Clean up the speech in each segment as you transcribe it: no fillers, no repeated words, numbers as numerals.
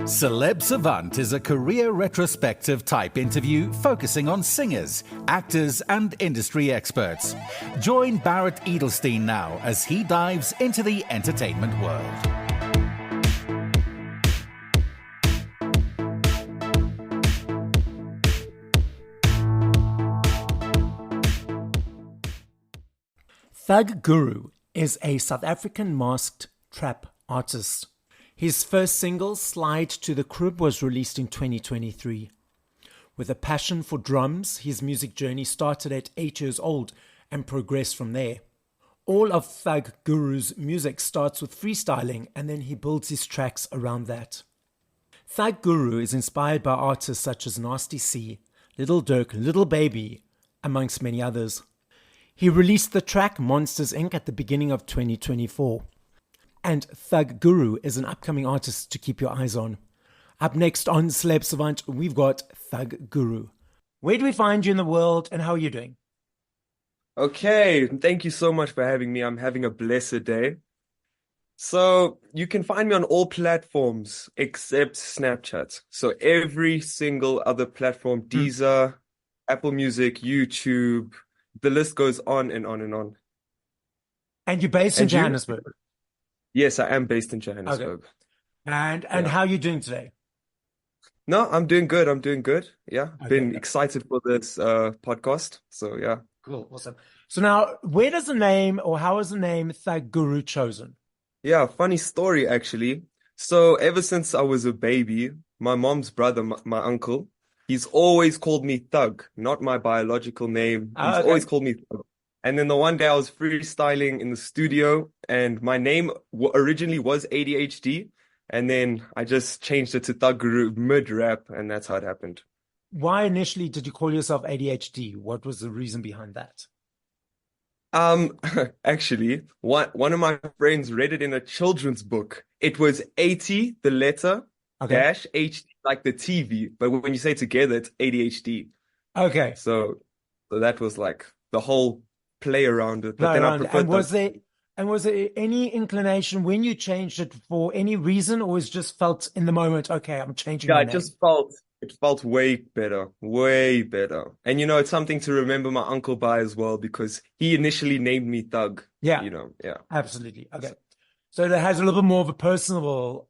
Celeb Savant is a career retrospective type interview focusing on singers, actors, and industry experts. Join Barrett Edelstein now as he dives into the entertainment world. ThugGuru is a South African masked trap artist. His first single, Slide to the Crib, was released in 2023. With a passion for drums, his music journey started at 8 years old and progressed from there. All of ThugGuru's music starts with freestyling, and then he builds his tracks around that. ThugGuru is inspired by artists such as Nasty C, Little Durk, Little Baby, amongst many others. He released the track Monsters Inc. at the beginning of 2024. And ThugGuru is an upcoming artist to keep your eyes on. Up next on Celeb Savant, we've got ThugGuru. Where do we find you in the world, and how are you doing? Okay, thank you so much for having me. I'm having a blessed day. So you can find me on all platforms except Snapchat. So every single other platform, Deezer, Apple Music, YouTube, the list goes on and on and on. And you're based in Johannesburg? Yes, I am based in Johannesburg. Okay. And how are you doing today? No, I'm doing good. I'm doing good. Yeah, Okay. been excited for this podcast. So yeah. Cool, awesome. So now, where does the name, or how is the name ThugGuru chosen? Yeah, funny story actually. So ever since I was a baby, my mom's brother, my uncle, he's always called me Thug, not my biological name. He's always called me Thug. And then the one day I was freestyling in the studio, and my name originally was ADHD, and then I just changed it to ThugGuru mid-rap, and that's how it happened. Why initially did you call yourself ADHD? What was the reason behind that? Actually, one of my friends read it in a children's book. It was 80, the letter, dash, HD, like the TV. But when you say together, it's ADHD. Okay. So that was like the whole play around it. But then I preferred was there any inclination when you changed it for any reason, or was just felt in the moment, okay, I'm changing my name? It felt way better, way better. And it's something to remember my uncle by as well, because he initially named me Thug. Yeah. Yeah. Absolutely. Okay. So that has a little bit more of a personal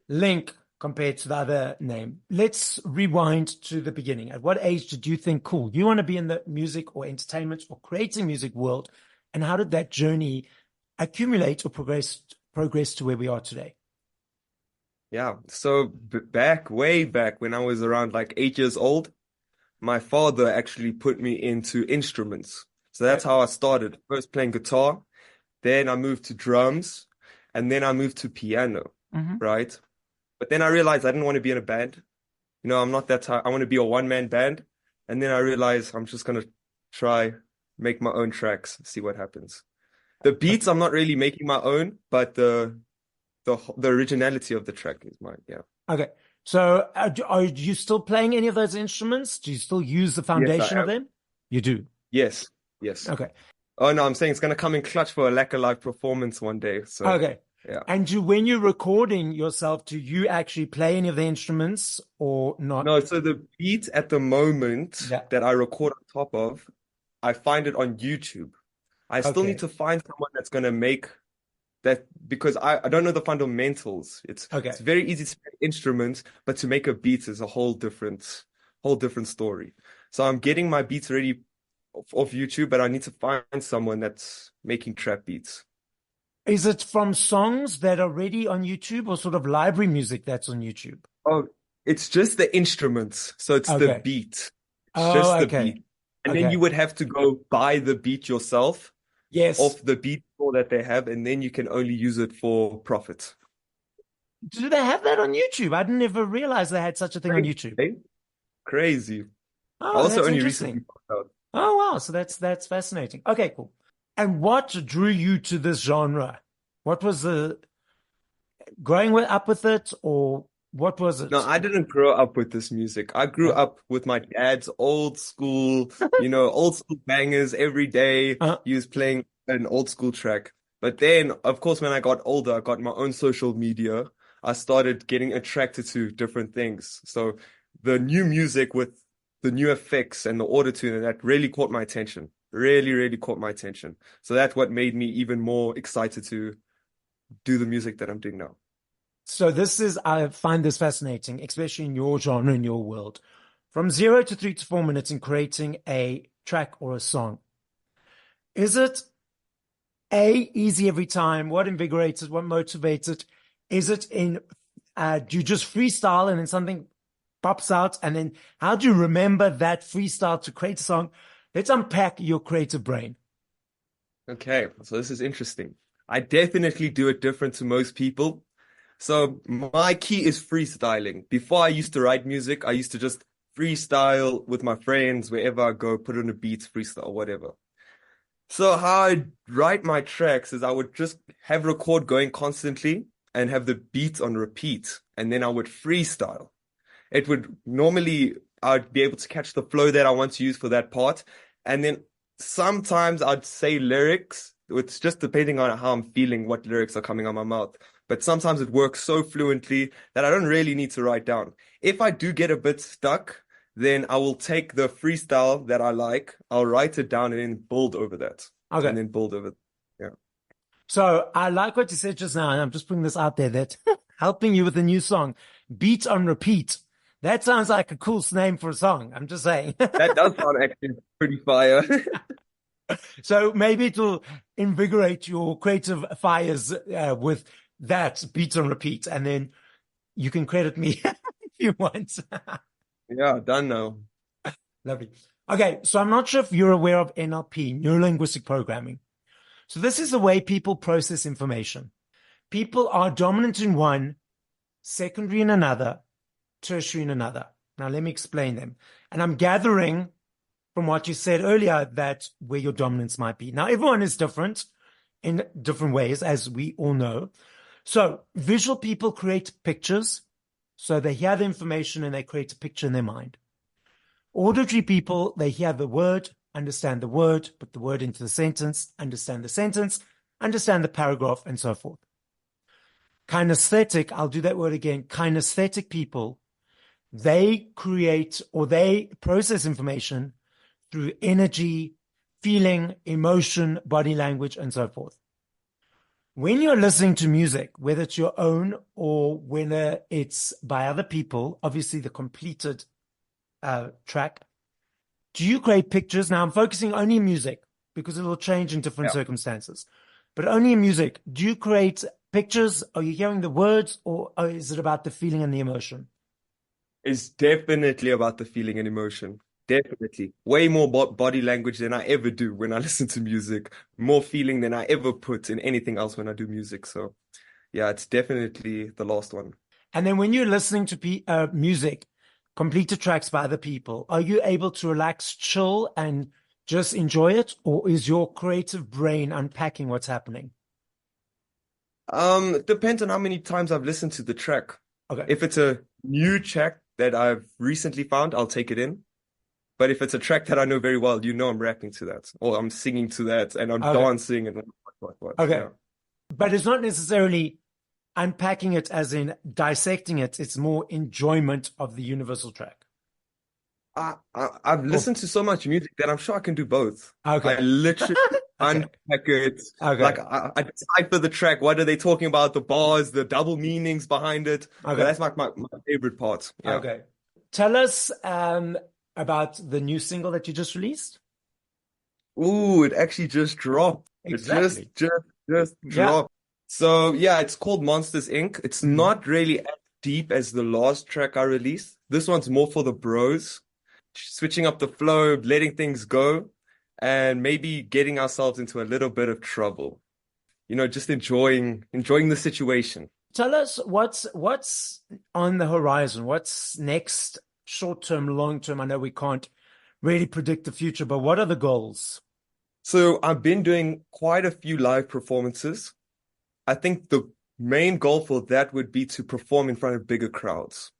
link compared to the other name. Let's rewind to the beginning. At what age did you think, cool, you want to be in the music or entertainment or creating music world? And how did that journey accumulate or progress to where we are today? Yeah. So way back when I was around like 8 years old, my father actually put me into instruments. So that's how I started. First playing guitar, then I moved to drums, and then I moved to piano, right? But then I realized I didn't want to be in a band. I'm not that type. I want to be a one-man band. And then I realized I'm just going to try make my own tracks, see what happens. The beats, I'm not really making my own, but the originality of the track is mine. Yeah. Okay. So are you still playing any of those instruments? Do you still use the foundation of them? You do? Yes. Okay. Oh, no, I'm saying it's going to come in clutch for a Lacquer Live performance one day. So, okay. Yeah. And when you're recording yourself, do you actually play any of the instruments or not? No, so the beat at the moment that I record on top of, I find it on YouTube. I still need to find someone that's going to make that, because I don't know the fundamentals. It's very easy to make instruments, but to make a beat is a whole different story. So I'm getting my beats ready off YouTube, but I need to find someone that's making trap beats. Is it from songs that are already on YouTube, or sort of library music that's on YouTube? Oh, it's just the instruments. So it's the beat. It's just the beat. And then you would have to go buy the beat yourself. Yes. Off the beat store that they have, and then you can only use it for profit. Do they have that on YouTube? I didn't ever realize they had such a thing on YouTube. Crazy. Oh, also that's only interesting. recently found out. Oh, wow. So that's fascinating. Okay, cool. And what drew you to this genre? What was the growing up with it, or what was it? No, I didn't grow up with this music. I grew up with my dad's old school, old school bangers every day. He was playing an old school track. But then, of course, when I got older, I got my own social media. I started getting attracted to different things. So the new music with the new effects and the autotune, and that really caught my attention. Really, really caught my attention. So that's what made me even more excited to do the music that I'm doing now. So I find this fascinating, especially in your genre, in your world. From 0 to 3 to 4 minutes in creating a track or a song. Is it easy every time? What invigorates it? What motivates it? Is it do you just freestyle and then something pops out? And then how do you remember that freestyle to create a song? Let's unpack your creative brain. Okay, so this is interesting. I definitely do it different to most people. So my key is freestyling. Before I used to write music, I used to just freestyle with my friends wherever I go, put on a beat, freestyle, whatever. So how I write my tracks is I would just have record going constantly and have the beat on repeat, and then I would freestyle. It would normally, I'd be able to catch the flow that I want to use for that part. And then sometimes I'd say lyrics. It's just depending on how I'm feeling, what lyrics are coming out my mouth. But sometimes it works so fluently that I don't really need to write down. If I do get a bit stuck, then I will take the freestyle that I like, I'll write it down and then build over that. Okay. And then build over. Yeah. So I like what you said just now, and I'm just putting this out there that helping you with a new song, beat on repeat. That sounds like a cool name for a song. I'm just saying. That does sound actually pretty fire. So maybe it will invigorate your creative fires with that beat on repeat, and then you can credit me if you want. Yeah, done now. Lovely. Okay, so I'm not sure if you're aware of NLP, neuro-linguistic programming. So this is the way people process information. People are dominant in one, secondary in another, tertiary in another. Now let me explain them. And I'm gathering from what you said earlier that where your dominance might be. Now everyone is different in different ways, as we all know. So visual people create pictures. So they hear the information and they create a picture in their mind. Auditory people, they hear the word, understand the word, put the word into the sentence, understand the paragraph, and so forth. Kinesthetic, I'll do that word again. Kinesthetic people, they create or they process information through energy, feeling, emotion, body language, and so forth. When you're listening to music, whether it's your own or whether it's by other people, obviously the completed track, do you create pictures? Now I'm focusing only on music because it will change in different circumstances, but only in music. Do you create pictures? Are you hearing the words, or is it about the feeling and the emotion? It's definitely about the feeling and emotion. Definitely. Way more body language than I ever do when I listen to music. More feeling than I ever put in anything else when I do music. So yeah, it's definitely the last one. And then when you're listening to music, completed tracks by other people, are you able to relax, chill, and just enjoy it? Or is your creative brain unpacking what's happening? It depends on how many times I've listened to the track. Okay. If it's a new track that I've recently found, I'll take it in. But if it's a track that I know very well, I'm rapping to that, or I'm singing to that, and I'm dancing and what. Okay. Yeah. But it's not necessarily unpacking it as in dissecting it. It's more enjoyment of the universal track. I've listened to so much music that I'm sure I can do both. Okay. I literally unpack it. Okay. Like I decipher the track. What are they talking about? The bars, the double meanings behind it. Okay. That's my favorite part. Yeah. Okay. Tell us about the new single that you just released. Ooh, it actually just dropped. Exactly. It just dropped. So yeah, it's called Monsters Inc. It's not really as deep as the last track I released. This one's more for the bros, switching up the flow, letting things go, and maybe getting ourselves into a little bit of trouble. Just enjoying the situation. Tell us what's on the horizon. What's next? Short term, long term. I know we can't really predict the future, but what are the goals? So I've been doing quite a few live performances. I think the main goal for that would be to perform in front of bigger crowds.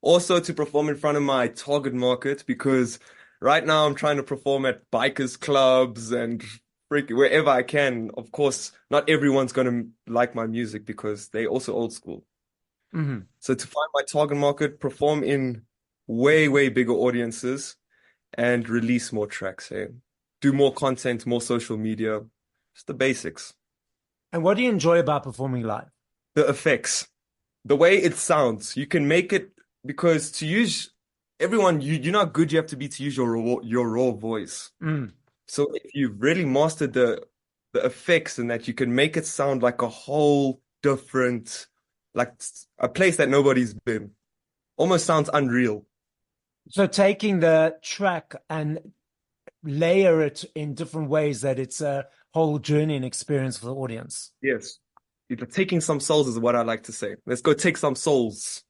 Also to perform in front of my target market, because right now I'm trying to perform at bikers clubs and wherever I can. Of course, not everyone's going to like my music because they're also old school. So to find my target market, perform in way, way bigger audiences and release more tracks, hey? Do more content, more social media, just the basics. And what do you enjoy about performing live? The effects, the way it sounds. You can make it because to use everyone, you know how good you have to be to use your raw voice. So if you've really mastered the effects and that you can make it sound like a whole different, like a place that nobody's been, almost sounds unreal. So taking the track and layer it in different ways that it's a whole journey and experience for the audience. Yes. Taking some souls is what I like to say. Let's go take some souls.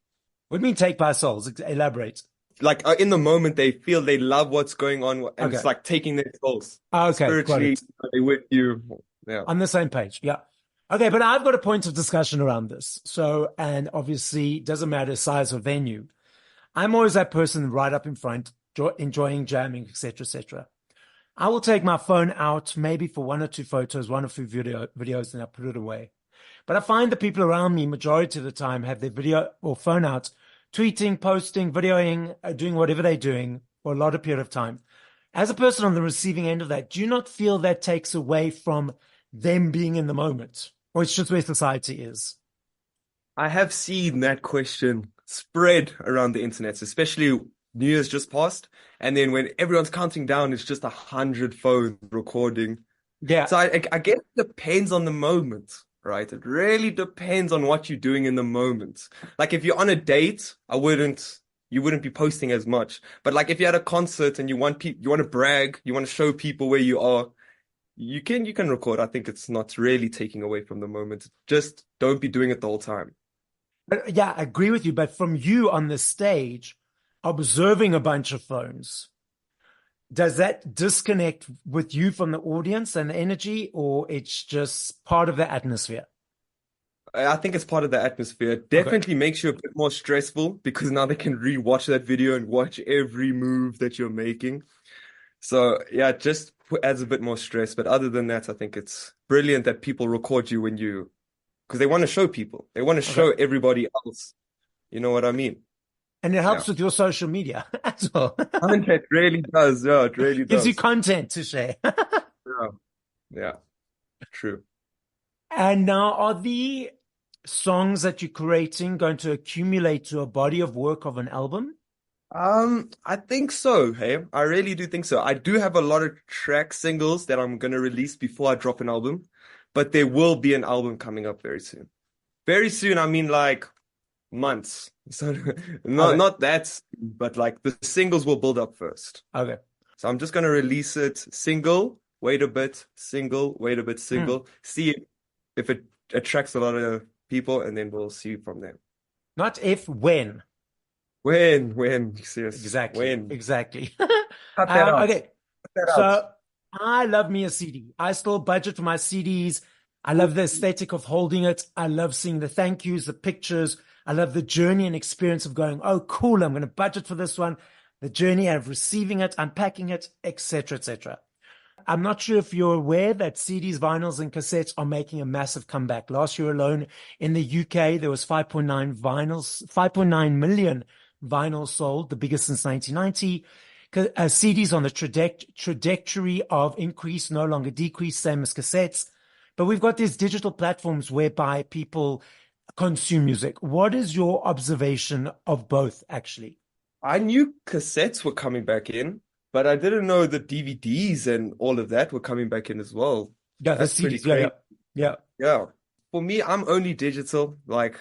What do you mean take by souls? Elaborate. Like in the moment, they feel they love what's going on, and Okay. it's like taking their souls. Okay, Spiritually, they with you. Yeah. On the same page. Yeah. Okay, but I've got a point of discussion around this. So, and obviously, doesn't matter size or venue. I'm always that person right up in front, enjoying jamming, etc., etc. I will take my phone out, maybe for one or two photos, one or two videos, and I put it away. But I find the people around me, majority of the time, have their video or phone out, tweeting, posting, videoing, doing whatever they're doing for a lot of period of time. As a person on the receiving end of that, do you not feel that takes away from them being in the moment? Or it's just where society is? I have seen that question spread around the internet, especially New Year's just passed. And then when everyone's counting down, it's just 100 phones recording. Yeah. So I guess it depends on the moment, right? It really depends on what you're doing in the moment. Like if you're on a date, you wouldn't be posting as much. But like if you're at a concert and you want to brag, you want to show people where you are, you can record. I think it's not really taking away from the moment. Just don't be doing it the whole time. But yeah, I agree with you. But from you on the stage, observing a bunch of phones, does that disconnect with you from the audience and the energy, or it's just part of the atmosphere? I think it's part of the atmosphere. Definitely makes you a bit more stressful because now they can re-watch that video and watch every move that you're making. So yeah, just adds a bit more stress. But other than that, I think it's brilliant that people record you because they want to show people. They want to show everybody else. You know what I mean? And it helps with your social media as well. Content really does. Yeah, it really does. Gives you content to share. Yeah, true. And now, are the songs that you're creating going to accumulate to a body of work of an album? I think so. Hey, I really do think so. I do have a lot of track singles that I'm gonna release before I drop an album, but there will be an album coming up very soon. Very soon, I mean like months. So not that, but like the singles will build up first. Okay. So I'm just gonna release it single, wait a bit, single, wait a bit, single. See if it attracts a lot of people, and then we'll see from there. Not if, when. When, serious. Exactly. When. Exactly. Cut that out. Okay. Cut that So out. I love me a CD. I still budget for my CDs. I love the aesthetic of holding it. I love seeing the thank yous, the pictures. I love the journey and experience of going, oh, cool, I'm going to budget for this one. The journey of receiving it, unpacking it, etc., etc. I'm not sure if you're aware that CDs, vinyls, and cassettes are making a massive comeback. Last year alone in the UK, there was 5.9 million vinyls sold, the biggest since 1990. CDs on the trajectory of increase, no longer decrease, same as cassettes. But we've got these digital platforms whereby people consume music. What is your observation of both, actually? I knew cassettes were coming back in, but I didn't know the DVDs and all of that were coming back in as well. Yeah, That's the pretty CDs. Yeah. crazy. Yeah. For me, I'm only digital. Like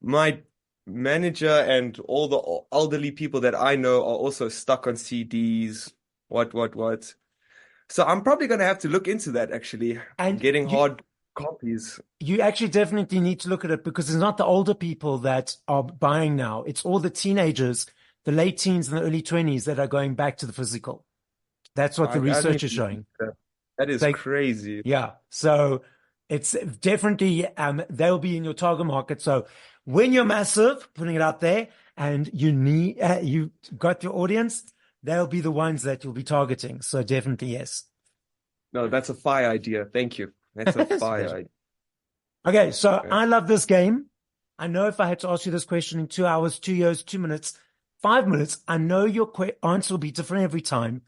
my manager and all the elderly people that I know are also stuck on CDs. What? So I'm probably going to have to look into that actually, And getting hard copies. You actually definitely need to look at it because it's not the older people that are buying now. It's all the teenagers, the late teens and the early 20s that are going back to the physical. That's what the research is showing. That is crazy. Yeah. So it's definitely, they'll be in your target market. So when you're massive, putting it out there, and you got your audience, they'll be the ones that you'll be targeting. So definitely, yes. No, that's a fire idea. Thank you. That's a fire idea. Okay, so I love this game. I know if I had to ask you this question in 2 hours, 2 years, 2 minutes, 5 minutes, I know your answer will be different every time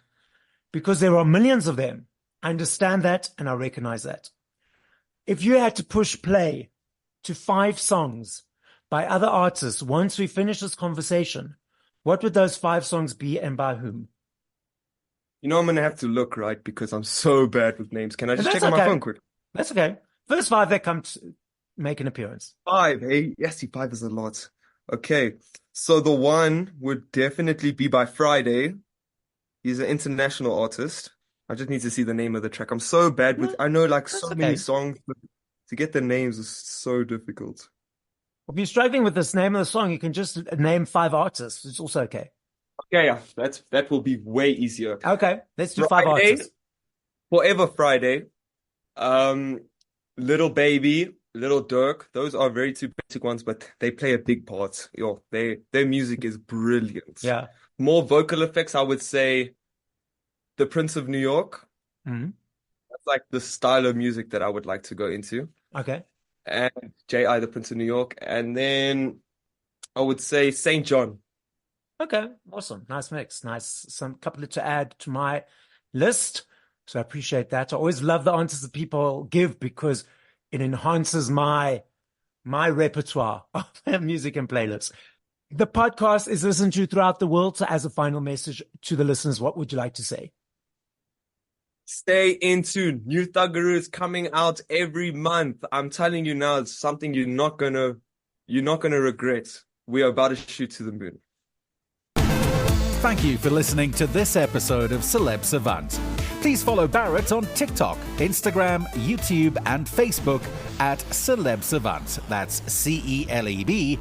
because there are millions of them. I understand that and I recognize that. If you had to push play to 5 songs by other artists once we finish this conversation, what would those 5 songs be and by whom? You know, I'm gonna have to look, right? Because I'm so bad with names. Can I just check on my phone quick? That's okay. First 5 that come to make an appearance. 5, hey? Yes, 5 is a lot. Okay, so the one would definitely be by Friday. He's an international artist. I just need to see the name of the track. I'm so bad with, I know like so many songs, but to get the names is so difficult. If you're struggling with this name of the song, you can just name 5 artists. It's also okay. Okay, yeah, that will be way easier. Okay, let's do Friday, 5 artists. Forever Friday, Little Baby, Little Dirk. Those are very 2 basic ones, but they play a big part. Yo, their music is brilliant. Yeah. More vocal effects, I would say The Prince of New York. Mm-hmm. That's like the style of music that I would like to go into. Okay. And J.I., The Prince of New York. And then I would say St. John. Okay, awesome. Nice mix. Nice. Some couple to add to my list. So I appreciate that. I always love the answers that people give because it enhances my repertoire of music and playlists. The podcast is listened to throughout the world. So as a final message to the listeners, what would you like to say? Stay in tune. New ThugGuru is coming out every month. I'm telling you now, it's something you're not gonna regret. We are about to shoot to the moon. Thank you for listening to this episode of Celeb Savant. Please follow Barrett on TikTok, Instagram, YouTube, and Facebook at Celeb Savant. That's CelebSavant.